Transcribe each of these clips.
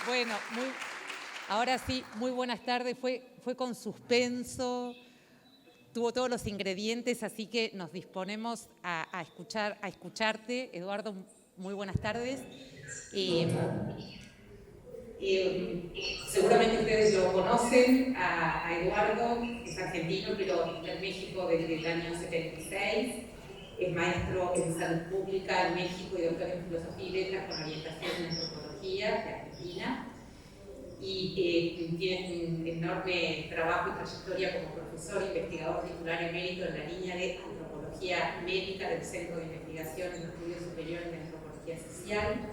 Bueno, ahora sí, muy buenas tardes. Fue con suspenso, tuvo todos los ingredientes, así que nos disponemos a escucharte. Eduardo, muy buenas tardes. Seguramente ustedes lo conocen, a Eduardo, es argentino, pero está en México desde el año 76. Es maestro en salud pública en México y doctor en filosofía y letras con orientación en antropología de Argentina. Y tiene un enorme trabajo y trayectoria como profesor e investigador titular emérito en la línea de antropología médica del Centro de Investigación en Estudios Superiores de Antropología Social.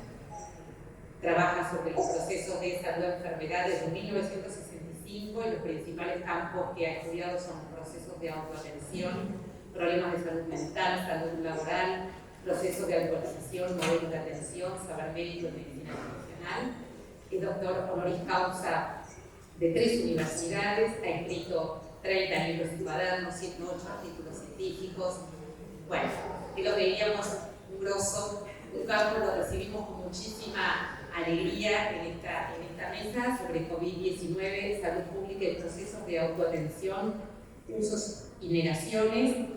Trabaja sobre los procesos de salud de enfermedad desde 1965 y los principales campos que ha estudiado son procesos de autoatención, problemas de salud mental, salud laboral, procesos de alcoholización, modelos de atención, saber médico y medicina profesional. Es doctor honoris causa de 3 universidades, ha escrito 30 libros y cuadernos, 108 artículos científicos. Bueno, que lo veíamos un grosso, un campo, lo recibimos con muchísima alegría en esta mesa sobre COVID-19, salud pública y procesos de autoatención, usos y negaciones.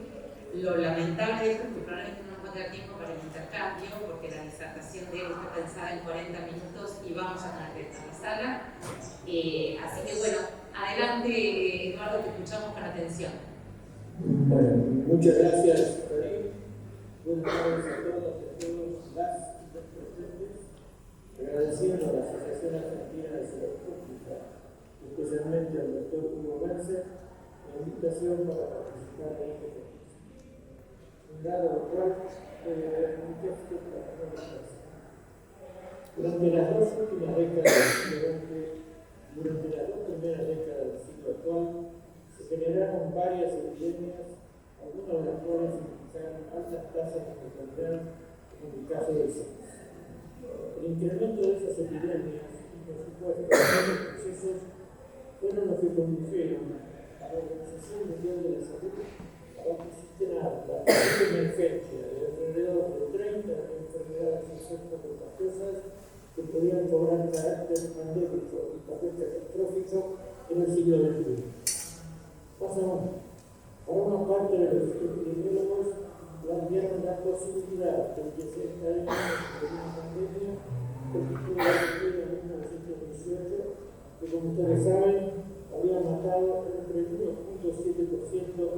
Lo lamentable de esto es que probablemente no encuentra tiempo para el intercambio, porque la disertación de él está pensada en 40 minutos y vamos a tener que estar en la sala. Así que bueno, adelante Eduardo, te escuchamos con atención. Bueno, muchas gracias, Karin. Buenas tardes a todos las presentes. Agradeciendo a la Asociación Argentina de Salud Pública, especialmente al doctor Hugo Mercer, la invitación para participar en este congreso. Dado lo cual, puede haber un texto para no desplazar. Durante las 2 últimas décadas, durante las 2 primeras décadas del siglo actual, se generaron varias epidemias, algunas de las cuales implicaron altas tasas de mortalidad, como el caso del SARS. El incremento de esas epidemias y, por supuesto, los procesos fueron los que condujeron a la Organización Mundial de la Salud a vaticiniar la emergencia de alrededor de 30 enfermedades infecto-contagiosas que podían cobrar carácter pandémico y papel catastrófico en el siglo XXI. Pasamos. Para una parte de los epidemiólogos plantearon la posibilidad de que se estaría en una pandemia que tuvo la epidemia en 1918, que como ustedes saben, había matado entre el 1.7%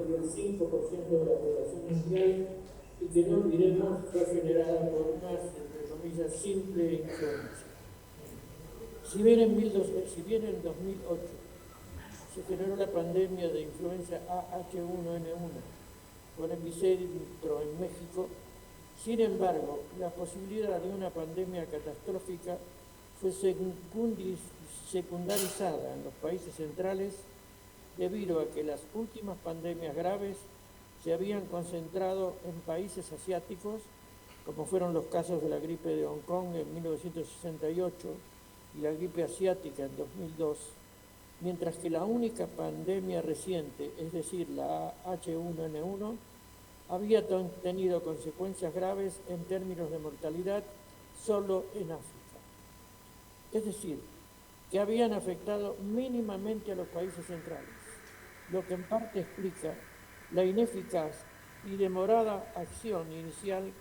y el 5% de la población mundial y que no olvidemos fue generada por unas, entre comillas, simple influencia. Si bien en 2008 se generó la pandemia de influenza AH1N1 con epicentro en México, sin embargo, la posibilidad de una pandemia catastrófica fue secundarizada en los países centrales debido a que las últimas pandemias graves se habían concentrado en países asiáticos, como fueron los casos de la gripe de Hong Kong en 1968 y la gripe asiática en 2002, mientras que la única pandemia reciente, es decir, la H1N1, había tenido consecuencias graves en términos de mortalidad solo en África. Es decir, que habían afectado mínimamente a los países centrales, lo que en parte explica la ineficaz y demorada acción inicial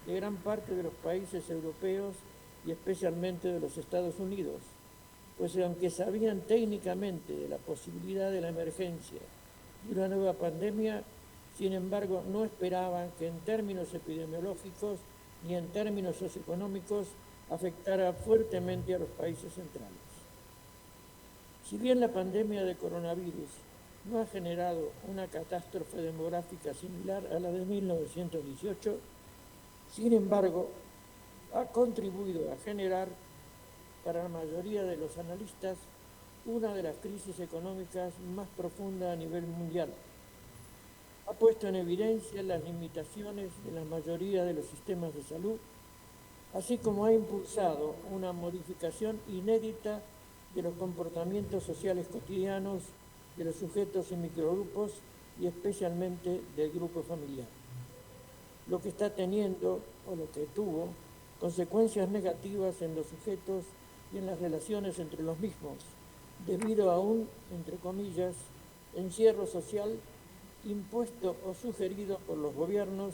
de gran parte de los países europeos y especialmente de los Estados Unidos, pues aunque sabían técnicamente de la posibilidad de la emergencia de una nueva pandemia, sin embargo no esperaban que en términos epidemiológicos ni en términos socioeconómicos afectara fuertemente a los países centrales. Si bien la pandemia de coronavirus no ha generado una catástrofe demográfica similar a la de 1918, sin embargo, ha contribuido a generar, para la mayoría de los analistas, una de las crisis económicas más profundas a nivel mundial. Ha puesto en evidencia las limitaciones de la mayoría de los sistemas de salud, así como ha impulsado una modificación inédita de los comportamientos sociales cotidianos de los sujetos y microgrupos y especialmente del grupo familiar, lo que está teniendo, o lo que tuvo, consecuencias negativas en los sujetos y en las relaciones entre los mismos, debido a un, entre comillas, encierro social impuesto o sugerido por los gobiernos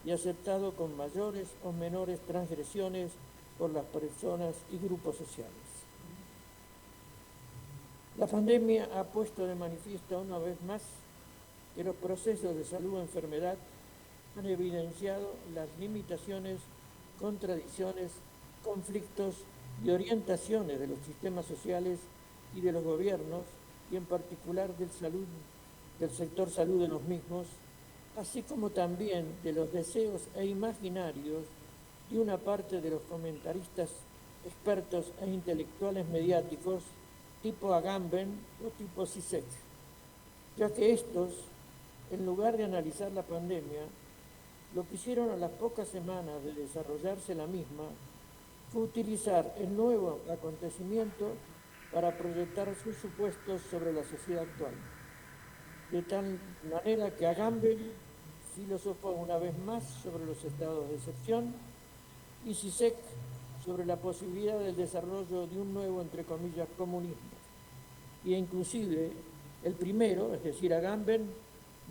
y aceptado con mayores o menores transgresiones por las personas y grupos sociales. La pandemia ha puesto de manifiesto una vez más que los procesos de salud o enfermedad han evidenciado las limitaciones, contradicciones, conflictos y orientaciones de los sistemas sociales y de los gobiernos, y en particular del sector salud de los mismos, así como también de los deseos e imaginarios de una parte de los comentaristas, expertos e intelectuales mediáticos tipo Agamben o tipo Zizek, ya que estos, en lugar de analizar la pandemia, lo que hicieron a las pocas semanas de desarrollarse la misma fue utilizar el nuevo acontecimiento para proyectar sus supuestos sobre la sociedad actual. De tal manera que Agamben filosofó una vez más sobre los estados de excepción y Zizek sobre la posibilidad del desarrollo de un nuevo, entre comillas, comunismo. Y inclusive el primero, es decir, Agamben,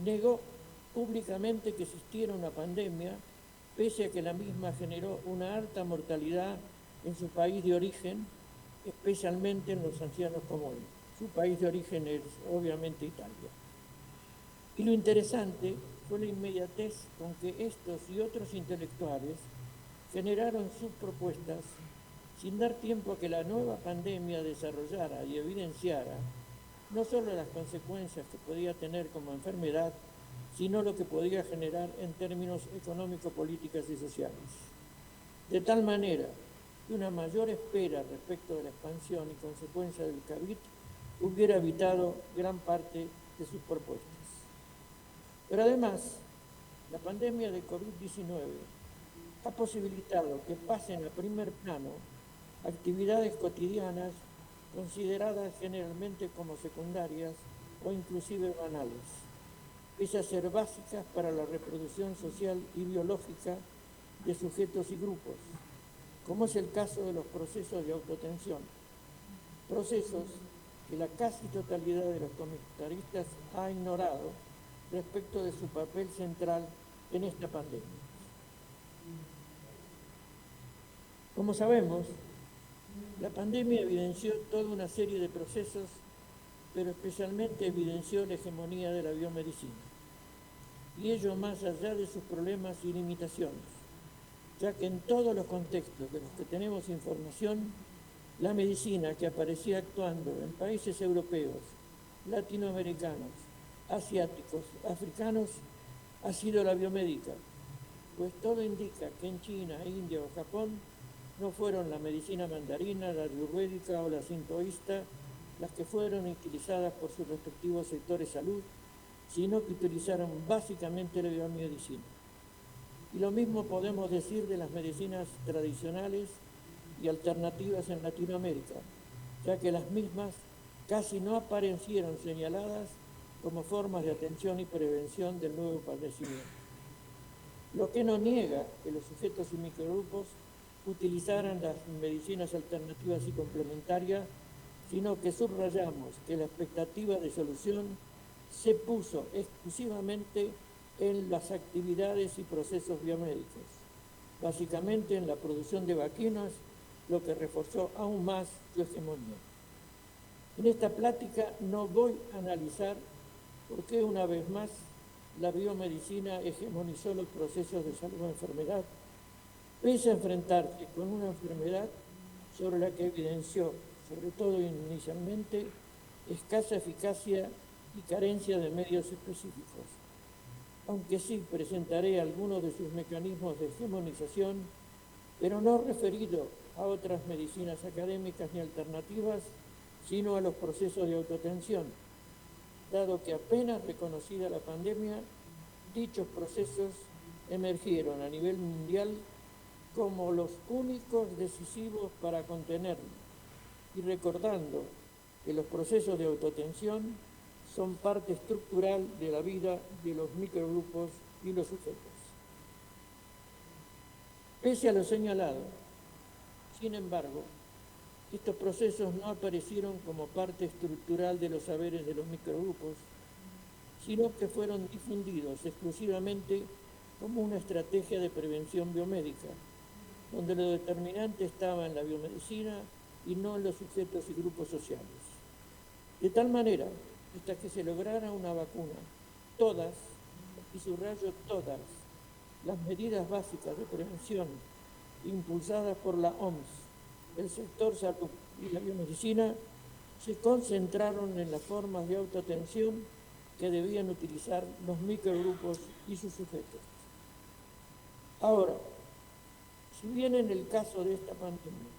negó públicamente que existiera una pandemia, pese a que la misma generó una alta mortalidad en su país de origen, especialmente en los ancianos comunes. Su país de origen es obviamente Italia. Y lo interesante fue la inmediatez con que estos y otros intelectuales generaron sus propuestas sin dar tiempo a que la nueva pandemia desarrollara y evidenciara no solo las consecuencias que podía tener como enfermedad, sino lo que podía generar en términos económico-políticos y sociales. De tal manera que una mayor espera respecto de la expansión y consecuencia del COVID hubiera evitado gran parte de sus propuestas. Pero además, la pandemia de COVID-19 ha posibilitado que pasen a primer plano actividades cotidianas consideradas generalmente como secundarias o inclusive banales, pese a ser básicas para la reproducción social y biológica de sujetos y grupos, como es el caso de los procesos de autotensión, procesos que la casi totalidad de los comentaristas ha ignorado respecto de su papel central en esta pandemia. Como sabemos, la pandemia evidenció toda una serie de procesos, pero especialmente evidenció la hegemonía de la biomedicina, y ello más allá de sus problemas y limitaciones, ya que en todos los contextos de los que tenemos información, la medicina que aparecía actuando en países europeos, latinoamericanos, asiáticos, africanos, ha sido la biomédica, pues todo indica que en China, India o Japón no fueron la medicina mandarina, la ayurvédica o la sintoísta las que fueron utilizadas por sus respectivos sectores de salud, sino que utilizaron básicamente la biomedicina. Y lo mismo podemos decir de las medicinas tradicionales y alternativas en Latinoamérica, ya que las mismas casi no aparecieron señaladas como formas de atención y prevención del nuevo padecimiento. Lo que no niega que los sujetos y microgrupos utilizaran las medicinas alternativas y complementarias, sino que subrayamos que la expectativa de solución se puso exclusivamente en las actividades y procesos biomédicos, básicamente en la producción de vacunas, lo que reforzó aún más su hegemonía. En esta plática no voy a analizar por qué una vez más la biomedicina hegemonizó los procesos de salud o enfermedad, pese a enfrentarse con una enfermedad sobre la que evidenció, sobre todo inicialmente, escasa eficacia y carencia de medios específicos, aunque sí presentaré algunos de sus mecanismos de hegemonización, pero no referido a otras medicinas académicas ni alternativas, sino a los procesos de autotensión, dado que apenas reconocida la pandemia, dichos procesos emergieron a nivel mundial como los únicos decisivos para contenerlo, y recordando que los procesos de autotensión son parte estructural de la vida de los microgrupos y los sujetos. Pese a lo señalado, sin embargo, Estos procesos no aparecieron como parte estructural de los saberes de los microgrupos, sino que fueron difundidos exclusivamente como una estrategia de prevención biomédica, donde lo determinante estaba en la biomedicina y no en los sujetos y grupos sociales. De tal manera, hasta que se lograra una vacuna, todas, y subrayo todas, las medidas básicas de prevención impulsadas por la OMS, el sector salud y la biomedicina se concentraron en las formas de autoatención que debían utilizar los microgrupos y sus sujetos. Ahora, si bien en el caso de esta pandemia,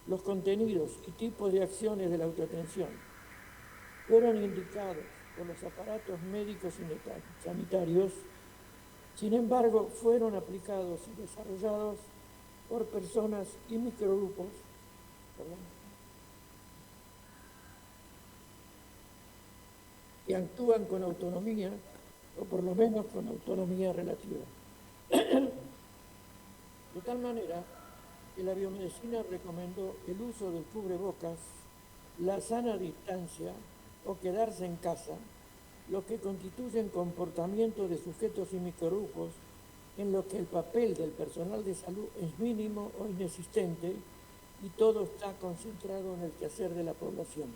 los contenidos y tipos de acciones de la autoatención fueron indicados por los aparatos médicos y sanitarios, sin embargo, fueron aplicados y desarrollados por personas y microgrupos, que actúan con autonomía, o por lo menos con autonomía relativa. De tal manera que la biomedicina recomendó el uso del cubrebocas, la sana distancia o quedarse en casa, lo que constituyen comportamientos de sujetos y microgrupos en lo que el papel del personal de salud es mínimo o inexistente y todo está concentrado en el quehacer de la población.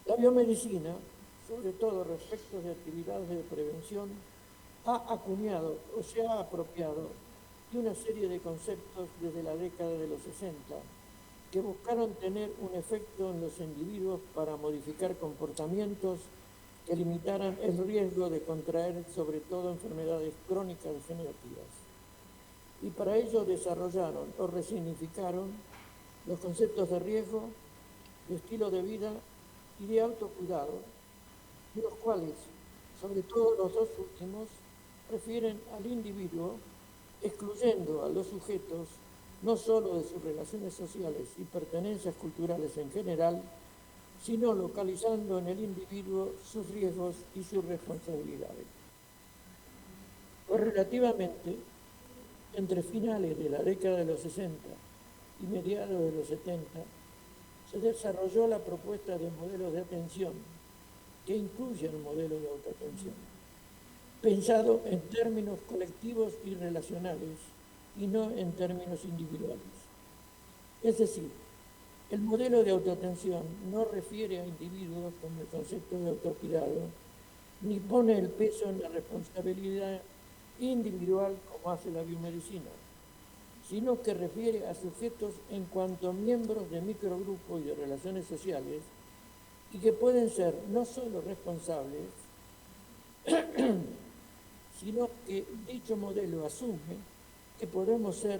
La biomedicina, sobre todo respecto de actividades de prevención, ha acuñado o se ha apropiado de una serie de conceptos desde la década de los 60 que buscaron tener un efecto en los individuos para modificar comportamientos que limitaran el riesgo de contraer sobre todo enfermedades crónicas degenerativas. Y para ello desarrollaron o resignificaron los conceptos de riesgo, de estilo de vida y de autocuidado, de los cuales, sobre todo los dos últimos, refieren al individuo, excluyendo a los sujetos no solo de sus relaciones sociales y pertenencias culturales en general, sino localizando en el individuo sus riesgos y sus responsabilidades. Correlativamente, entre finales de la década de los 60 y mediados de los 70, se desarrolló la propuesta de modelos de atención que incluyen modelos de autoatención, pensado en términos colectivos y relacionales y no en términos individuales. Es decir, el modelo de autoatención no refiere a individuos como el concepto de autocuidado, ni pone el peso en la responsabilidad individual como hace la biomedicina, sino que refiere a sujetos en cuanto miembros de microgrupos y de relaciones sociales y que pueden ser no solo responsables, sino que dicho modelo asume que podemos ser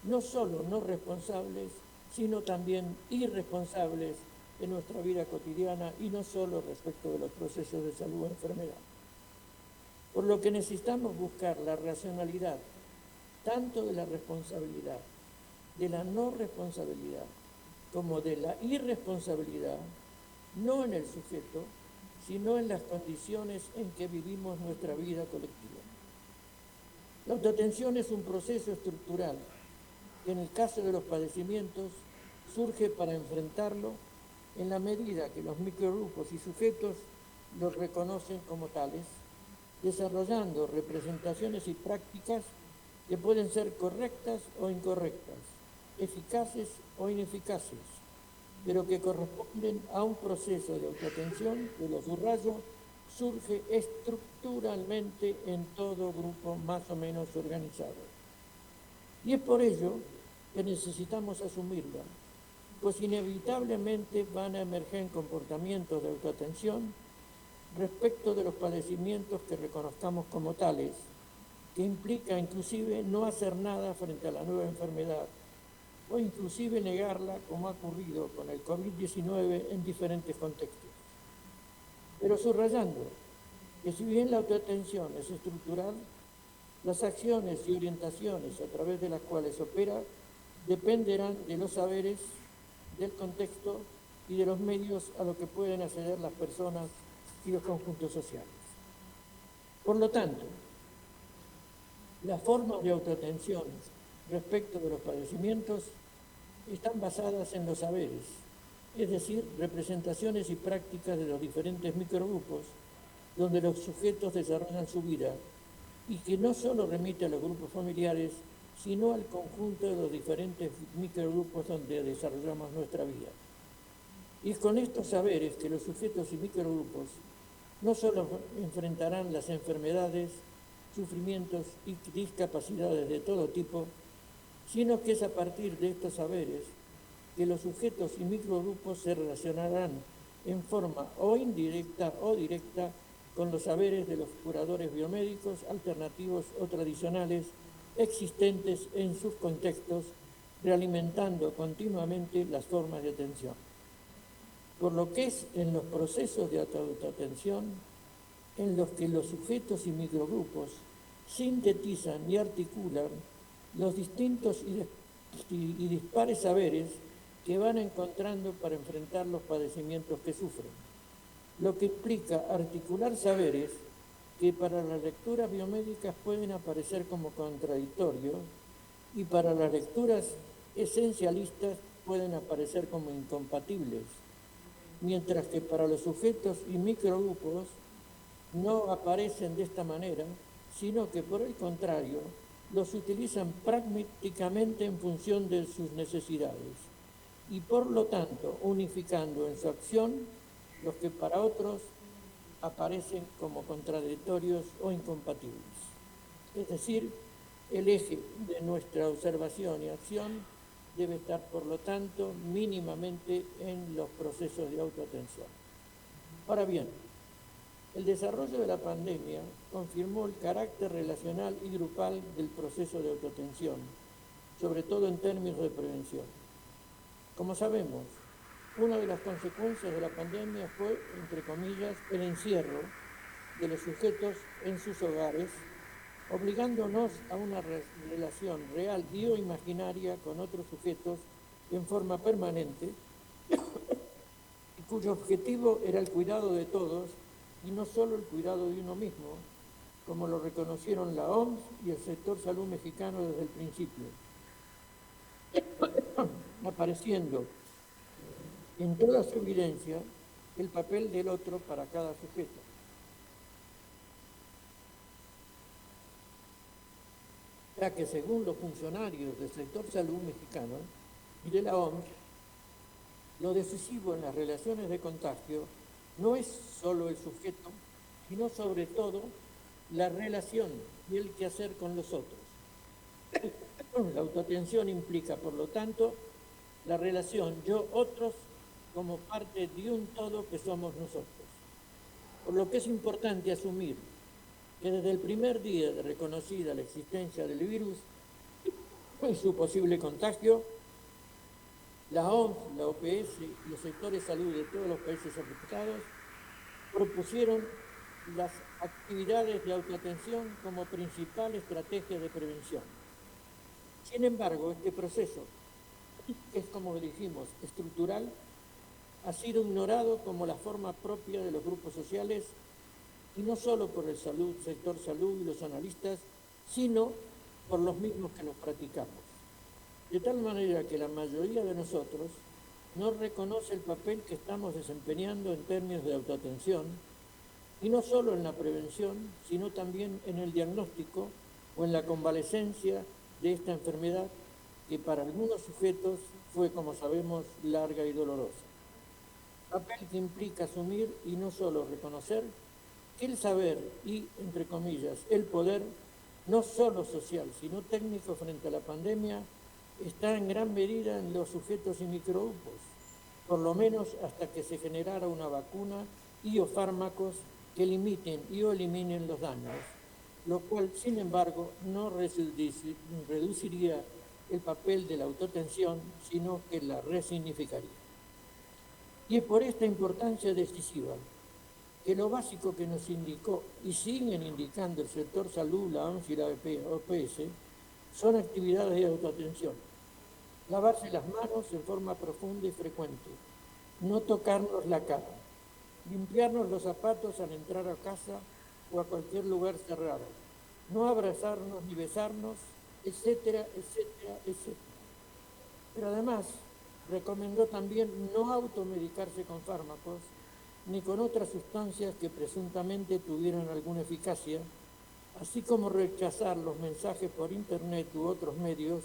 no solo no responsables, sino también irresponsables en nuestra vida cotidiana y no solo respecto de los procesos de salud o enfermedad. Por lo que necesitamos buscar la racionalidad tanto de la responsabilidad, de la no responsabilidad, como de la irresponsabilidad, no en el sujeto, sino en las condiciones en que vivimos nuestra vida colectiva. La autoatención es un proceso estructural que en el caso de los padecimientos surge para enfrentarlo en la medida que los microgrupos y sujetos los reconocen como tales, desarrollando representaciones y prácticas que pueden ser correctas o incorrectas, eficaces o ineficaces, pero que corresponden a un proceso de autoatención que, lo subrayo, surge estructuralmente en todo grupo más o menos organizado. Y es por ello que necesitamos asumirla, pues inevitablemente van a emerger comportamientos de autoatención respecto de los padecimientos que reconozcamos como tales, que implica inclusive no hacer nada frente a la nueva enfermedad o inclusive negarla, como ha ocurrido con el COVID-19 en diferentes contextos. Pero subrayando que si bien la autoatención es estructural, las acciones y orientaciones a través de las cuales opera dependerán de los saberes, del contexto y de los medios a los que pueden acceder las personas y los conjuntos sociales. Por lo tanto, las formas de autoatención respecto de los padecimientos están basadas en los saberes, es decir, representaciones y prácticas de los diferentes microgrupos donde los sujetos desarrollan su vida y que no solo remite a los grupos familiares, sino al conjunto de los diferentes microgrupos donde desarrollamos nuestra vida. Y es con estos saberes que los sujetos y microgrupos no solo enfrentarán las enfermedades, sufrimientos y discapacidades de todo tipo, sino que es a partir de estos saberes que los sujetos y microgrupos se relacionarán en forma o indirecta o directa con los saberes de los curadores biomédicos, alternativos o tradicionales existentes en sus contextos, realimentando continuamente las formas de atención. Por lo que es en los procesos de autoatención en los que los sujetos y microgrupos sintetizan y articulan los distintos y dispares saberes que van encontrando para enfrentar los padecimientos que sufren, lo que implica articular saberes que para las lecturas biomédicas pueden aparecer como contradictorios y para las lecturas esencialistas pueden aparecer como incompatibles, mientras que para los sujetos y microgrupos no aparecen de esta manera, sino que por el contrario los utilizan pragmáticamente en función de sus necesidades y por lo tanto unificando en su acción los que para otros aparecen como contradictorios o incompatibles. Es decir, el eje de nuestra observación y acción debe estar, por lo tanto, mínimamente en los procesos de autoatención. Ahora bien, el desarrollo de la pandemia confirmó el carácter relacional y grupal del proceso de autoatención, sobre todo en términos de prevención. Como sabemos, una de las consecuencias de la pandemia fue, entre comillas, el encierro de los sujetos en sus hogares, obligándonos a una relación real y o imaginaria con otros sujetos en forma permanente, y cuyo objetivo era el cuidado de todos y no solo el cuidado de uno mismo, como lo reconocieron la OMS y el sector salud mexicano desde el principio, apareciendo en toda su evidencia el papel del otro para cada sujeto. Ya que según los funcionarios del sector salud mexicano y de la OMS, lo decisivo en las relaciones de contagio no es solo el sujeto, sino sobre todo la relación y el quehacer con los otros. La autoatención implica, por lo tanto, la relación yo-otros como parte de un todo que somos nosotros. Por lo que es importante asumir que desde el primer día de reconocida la existencia del virus y su posible contagio, la OMS, la OPS y los sectores de salud de todos los países afectados propusieron las actividades de autoatención como principal estrategia de prevención. Sin embargo, este proceso, que es, como dijimos, estructural, ha sido ignorado como la forma propia de los grupos sociales, y no solo por el sector salud y los analistas, sino por los mismos que los practicamos. De tal manera que la mayoría de nosotros no reconoce el papel que estamos desempeñando en términos de autoatención, y no solo en la prevención, sino también en el diagnóstico o en la convalecencia de esta enfermedad, que para algunos sujetos fue, como sabemos, larga y dolorosa. Papel que implica asumir y no solo reconocer que el saber y, entre comillas, el poder, no solo social, sino técnico frente a la pandemia, está en gran medida en los sujetos y microgrupos, por lo menos hasta que se generara una vacuna y o fármacos que limiten y o eliminen los daños, lo cual, sin embargo, no reduciría el papel de la autoatención, sino que la resignificaría. Y es por esta importancia decisiva que lo básico que nos indicó y siguen indicando el sector salud, la OMS y la OPS, son actividades de autoatención. Lavarse las manos en forma profunda y frecuente, no tocarnos la cara, limpiarnos los zapatos al entrar a casa o a cualquier lugar cerrado, no abrazarnos ni besarnos, etcétera, etcétera, etcétera. Pero además recomendó también no automedicarse con fármacos ni con otras sustancias que presuntamente tuvieran alguna eficacia, así como rechazar los mensajes por internet u otros medios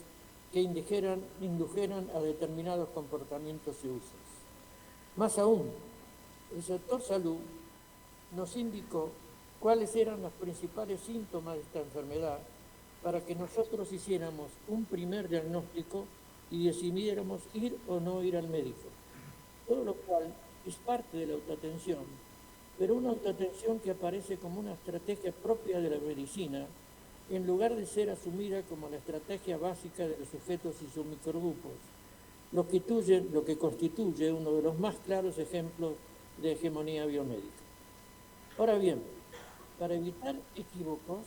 que indujeran a determinados comportamientos y usos. Más aún, el sector salud nos indicó cuáles eran los principales síntomas de esta enfermedad para que nosotros hiciéramos un primer diagnóstico y decidiéramos ir o no ir al médico. Todo lo cual es parte de la autoatención, pero una autoatención que aparece como una estrategia propia de la medicina, en lugar de ser asumida como la estrategia básica de los sujetos y sus microgrupos, lo que constituye uno de los más claros ejemplos de hegemonía biomédica. Ahora bien, para evitar equívocos,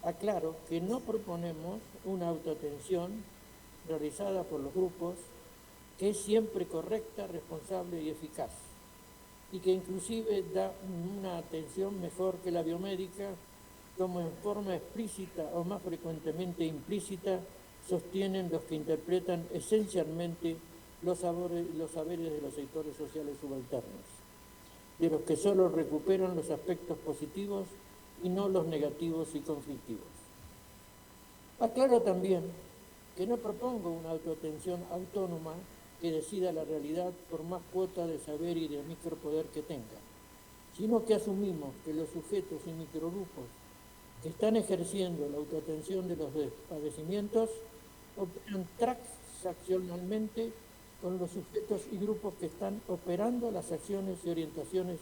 aclaro que no proponemos una autoatención realizada por los grupos que es siempre correcta, responsable y eficaz, y que inclusive da una atención mejor que la biomédica, como en forma explícita o más frecuentemente implícita sostienen los que interpretan esencialmente los saberes de los sectores sociales subalternos, de los que solo recuperan los aspectos positivos y no los negativos y conflictivos. Aclaro también que no propongo una autoatención autónoma que decida la realidad por más cuota de saber y de micropoder que tenga, sino que asumimos que los sujetos y microgrupos que están ejerciendo la autoatención de los padecimientos operan transaccionalmente con los sujetos y grupos que están operando las acciones y orientaciones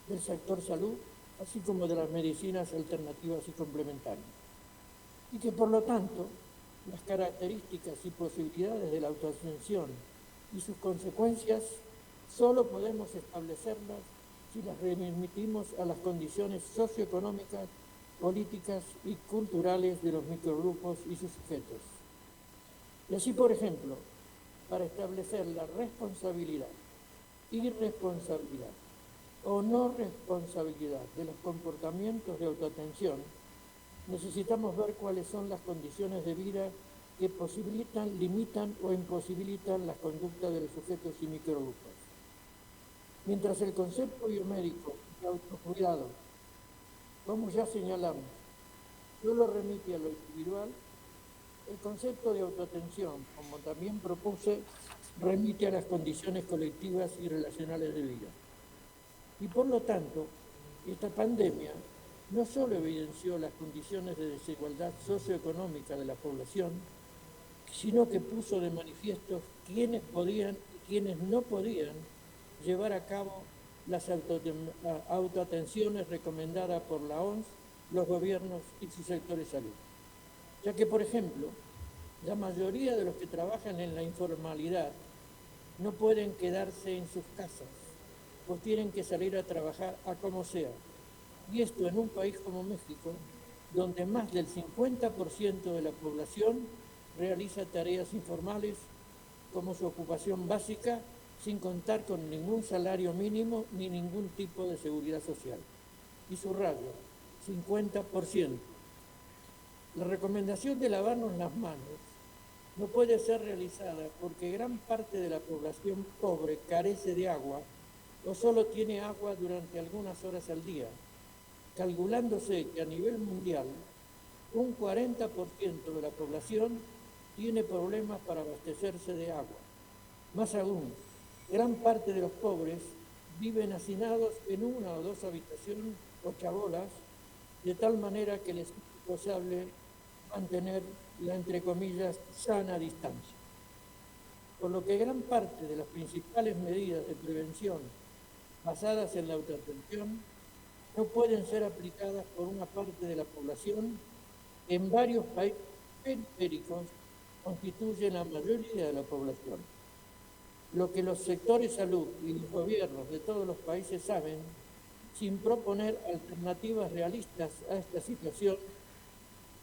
del sector salud, así como de las medicinas alternativas y complementarias. Y que por lo tanto, las características y posibilidades de la autoatención y sus consecuencias solo podemos establecerlas si las remitimos a las condiciones socioeconómicas, políticas y culturales de los microgrupos y sus sujetos. Y así, por ejemplo, para establecer la responsabilidad, irresponsabilidad o no responsabilidad de los comportamientos de autoatención, necesitamos ver cuáles son las condiciones de vida que posibilitan, limitan o imposibilitan las conductas de los sujetos y microgrupos. Mientras el concepto biomédico de autocuidado, como ya señalamos, solo remite a lo individual, el concepto de autoatención, como también propuse, remite a las condiciones colectivas y relacionales de vida. Y por lo tanto, esta pandemia no solo evidenció las condiciones de desigualdad socioeconómica de la población, sino que puso de manifiesto quiénes podían y quiénes no podían llevar a cabo las autoatenciones recomendadas por la OMS, los gobiernos y sus sectores de salud. Ya que, por ejemplo, la mayoría de los que trabajan en la informalidad no pueden quedarse en sus casas, pues tienen que salir a trabajar a como sea. Y esto en un país como México, donde más del 50% de la población realiza tareas informales como su ocupación básica, sin contar con ningún salario mínimo ni ningún tipo de seguridad social. Y subrayo, 50%. La recomendación de lavarnos las manos no puede ser realizada porque gran parte de la población pobre carece de agua o solo tiene agua durante algunas horas al día, calculándose que a nivel mundial un 40% de la población tiene problemas para abastecerse de agua. Más aún, gran parte de los pobres viven hacinados en una o dos habitaciones o chabolas, de tal manera que les es imposible mantener la, entre comillas, sana distancia. Por lo que gran parte de las principales medidas de prevención basadas en la autoatención no pueden ser aplicadas por una parte de la población que en varios países periféricos constituyen la mayoría de la población. Lo que los sectores salud y los gobiernos de todos los países saben, sin proponer alternativas realistas a esta situación,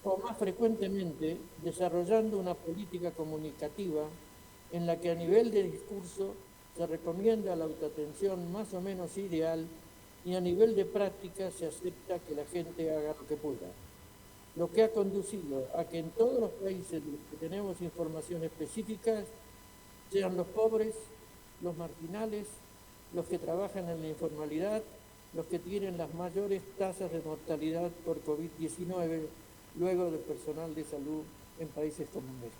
o más frecuentemente desarrollando una política comunicativa en la que a nivel de discurso se recomienda la autoatención más o menos ideal y a nivel de práctica se acepta que la gente haga lo que pueda. Lo que ha conducido a que en todos los países de los que tenemos información específica sean los pobres, los marginales, los que trabajan en la informalidad, los que tienen las mayores tasas de mortalidad por COVID-19, luego del personal de salud en países como México.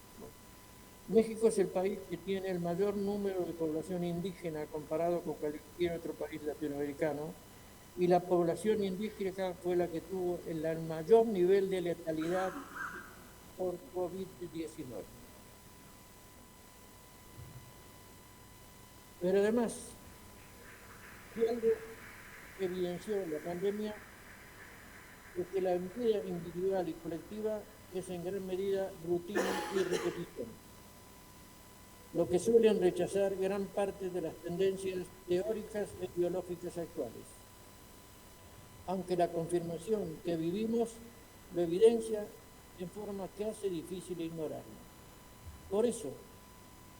México es el país que tiene el mayor número de población indígena comparado con cualquier otro país latinoamericano, y la población indígena fue la que tuvo el mayor nivel de letalidad por COVID-19. Pero además, si algo evidenció la pandemia es que la vida individual y colectiva es en gran medida rutina y repetición, lo que suelen rechazar gran parte de las tendencias teóricas e ideológicas actuales. Aunque la confirmación que vivimos lo evidencia en forma que hace difícil ignorarlo. Por eso,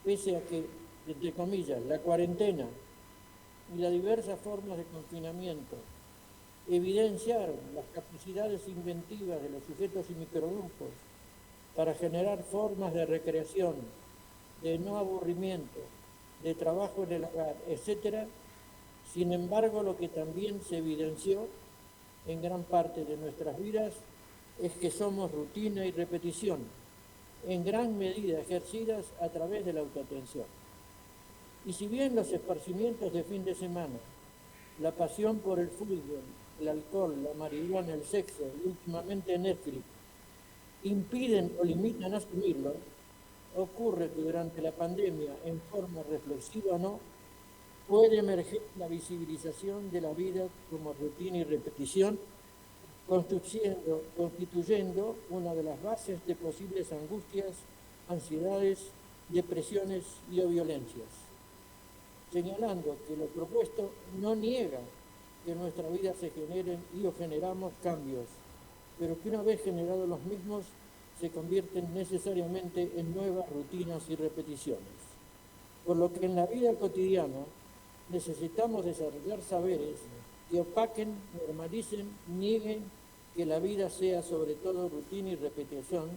pese a que, entre comillas, la cuarentena y las diversas formas de confinamiento evidenciaron las capacidades inventivas de los sujetos y microgrupos para generar formas de recreación, de no aburrimiento, de trabajo en el hogar, etc. Sin embargo, lo que también se evidenció en gran parte de nuestras vidas es que somos rutina y repetición, en gran medida ejercidas a través de la autoatención. Y si bien los esparcimientos de fin de semana, la pasión por el fútbol, el alcohol, la marihuana, el sexo y últimamente Netflix impiden o limitan asumirlo, ocurre que durante la pandemia, en forma reflexiva o no, puede emerger la visibilización de la vida como rutina y repetición, constituyendo una de las bases de posibles angustias, ansiedades, depresiones y o violencias, señalando que lo propuesto no niega que en nuestra vida se generen y o generamos cambios, pero que una vez generados los mismos se convierten necesariamente en nuevas rutinas y repeticiones. Por lo que en la vida cotidiana necesitamos desarrollar saberes que opaquen, normalicen, nieguen que la vida sea sobre todo rutina y repetición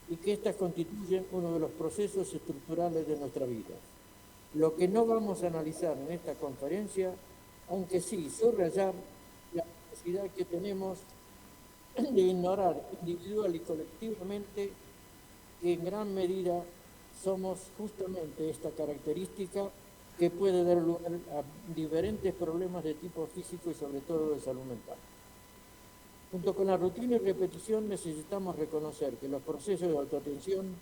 y que éstas constituyen uno de los procesos estructurales de nuestra vida. Lo que no vamos a analizar en esta conferencia, aunque sí subrayar la capacidad que tenemos de ignorar individual y colectivamente que en gran medida somos justamente esta característica que puede dar lugar a diferentes problemas de tipo físico y sobre todo de salud mental. Junto con la rutina y repetición necesitamos reconocer que los procesos de autoatención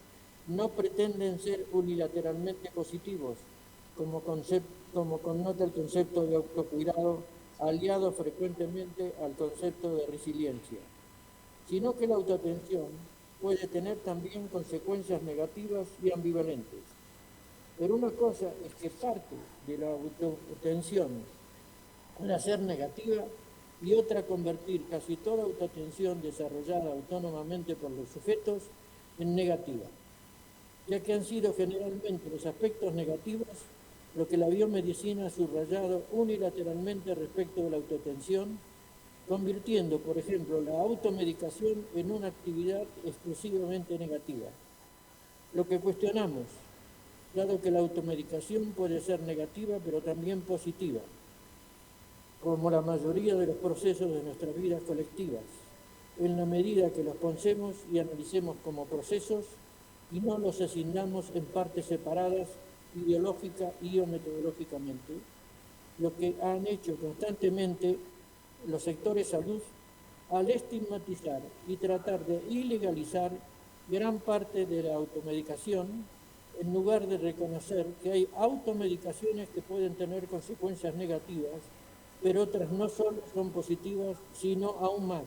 no pretenden ser unilateralmente positivos, como connota el concepto de autocuidado, aliado frecuentemente al concepto de resiliencia, sino que la autoatención puede tener también consecuencias negativas y ambivalentes. Pero una cosa es que parte de la autoatención pueda ser negativa y otra convertir casi toda autoatención desarrollada autónomamente por los sujetos en negativa, ya que han sido generalmente los aspectos negativos lo que la biomedicina ha subrayado unilateralmente respecto de la autoatención, convirtiendo, por ejemplo, la automedicación en una actividad exclusivamente negativa. Lo que cuestionamos, dado que la automedicación puede ser negativa, pero también positiva, como la mayoría de los procesos de nuestras vidas colectivas, en la medida que los pensemos y analicemos como procesos y no los asignamos en partes separadas ideológica y o metodológicamente, lo que han hecho constantemente los sectores salud al estigmatizar y tratar de ilegalizar gran parte de la automedicación, en lugar de reconocer que hay automedicaciones que pueden tener consecuencias negativas, pero otras no solo son positivas, sino aún más,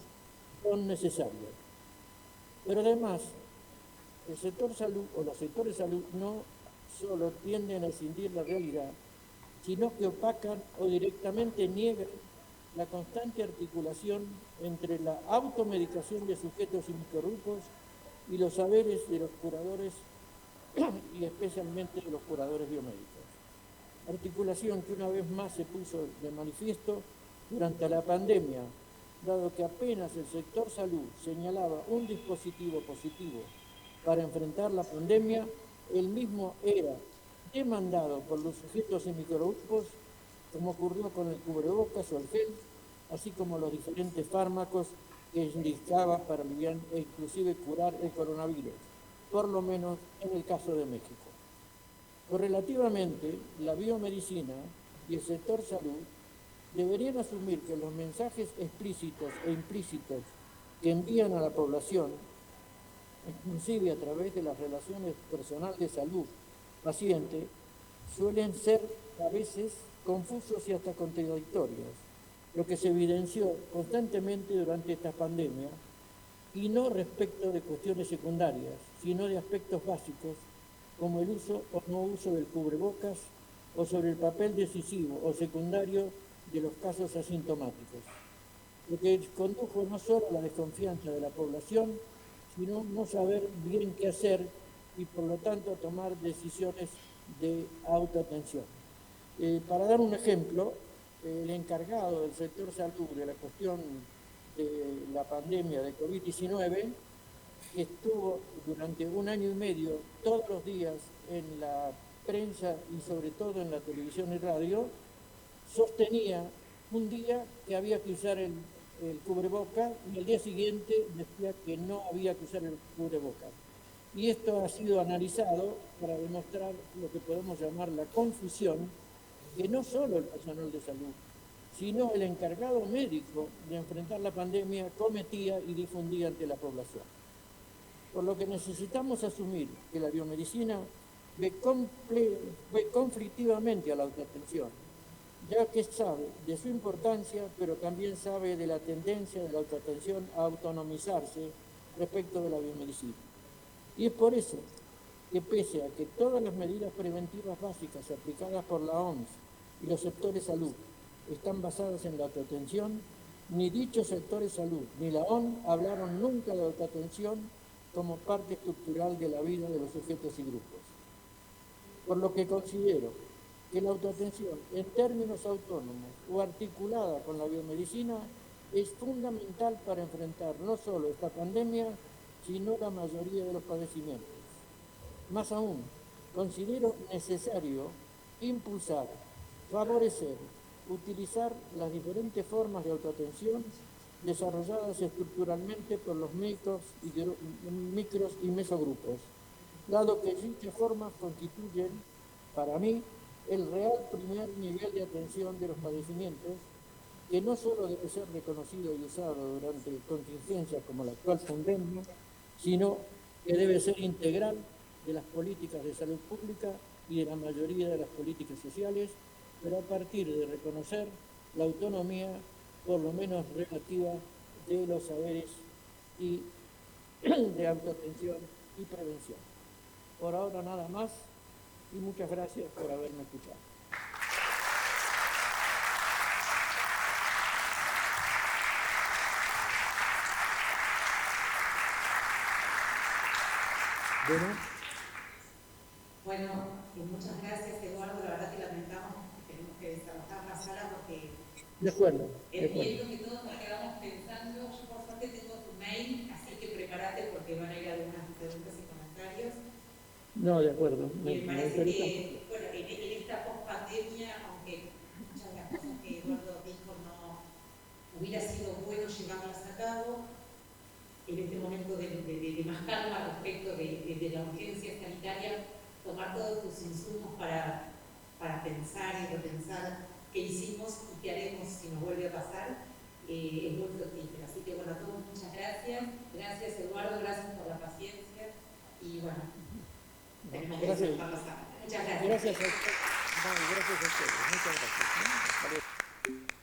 son necesarias. Pero además, el sector salud o los sectores salud no solo tienden a escindir la realidad, sino que opacan o directamente niegan la constante articulación entre la automedicación de sujetos y microgrupos y los saberes de los curadores y especialmente de los curadores biomédicos. Articulación que una vez más se puso de manifiesto durante la pandemia, dado que apenas el sector salud señalaba un dispositivo positivo para enfrentar la pandemia, el mismo era demandado por los sujetos y microgrupos, como ocurrió con el cubrebocas o el gel, así como los diferentes fármacos que indicaban para aliviar e inclusive curar el coronavirus, por lo menos en el caso de México. Correlativamente, la biomedicina y el sector salud deberían asumir que los mensajes explícitos e implícitos que envían a la población, inclusive a través de las relaciones personales de salud-paciente, suelen ser a veces confusos y hasta contradictorios, lo que se evidenció constantemente durante esta pandemia, y no respecto de cuestiones secundarias, sino de aspectos básicos, como el uso o no uso del cubrebocas, o sobre el papel decisivo o secundario de los casos asintomáticos, lo que condujo no solo a la desconfianza de la población, sino no saber bien qué hacer y por lo tanto tomar decisiones de autoatención. Para dar un ejemplo, el encargado del sector salud de la cuestión de la pandemia de COVID-19, que estuvo durante 1 año y medio todos los días en la prensa y sobre todo en la televisión y radio, sostenía un día que había que usar el cubreboca y el día siguiente decía que no había que usar el cubreboca. Y esto ha sido analizado para demostrar lo que podemos llamar la confusión que no solo el personal de salud, sino el encargado médico de enfrentar la pandemia cometía y difundía ante la población. Por lo que necesitamos asumir que la biomedicina ve conflictivamente a la autoatención, ya que sabe de su importancia, pero también sabe de la tendencia de la autoatención a autonomizarse respecto de la biomedicina. Y es por eso que pese a que todas las medidas preventivas básicas aplicadas por la OMS y los sectores salud están basadas en la autoatención, ni dichos sectores salud ni la OMS hablaron nunca de autoatención como parte estructural de la vida de los sujetos y grupos. Por lo que considero que la autoatención, en términos autónomos o articulada con la biomedicina, es fundamental para enfrentar no solo esta pandemia, sino la mayoría de los padecimientos. Más aún, considero necesario impulsar, favorecer, utilizar las diferentes formas de autoatención desarrolladas estructuralmente por los micros y mesogrupos, dado que dichas formas constituyen, para mí, el real primer nivel de atención de los padecimientos, que no solo debe ser reconocido y usado durante contingencias como la actual pandemia, sino que debe ser integral de las políticas de salud pública y de la mayoría de las políticas sociales, pero a partir de reconocer la autonomía, por lo menos relativa, de los saberes y de autoatención y prevención. Por ahora nada más y muchas gracias por haberme escuchado. Bueno, muchas gracias, Eduardo. La verdad que lamentamos que tenemos que desabajar la sala porque De acuerdo. entiendo que todos nos quedamos pensando. Yo por suerte tengo tu mail, así que prepárate porque van a ir algunas preguntas y comentarios. No, de acuerdo. Me parece que, bueno, en esta post-pandemia, aunque muchas de las cosas que Eduardo dijo no hubiera sido bueno llevarlas a cabo, en este momento de más calma respecto de la urgencia sanitaria, tomar todos tus insumos para pensar y repensar qué hicimos y qué haremos si nos vuelve a pasar, es muy fructífero. Así que bueno, a todos muchas gracias. Gracias, Eduardo, gracias por la paciencia y bueno, tenemos que dejar la sala. Muchas gracias. Gracias a usted. Gracias a ustedes. Muchas gracias.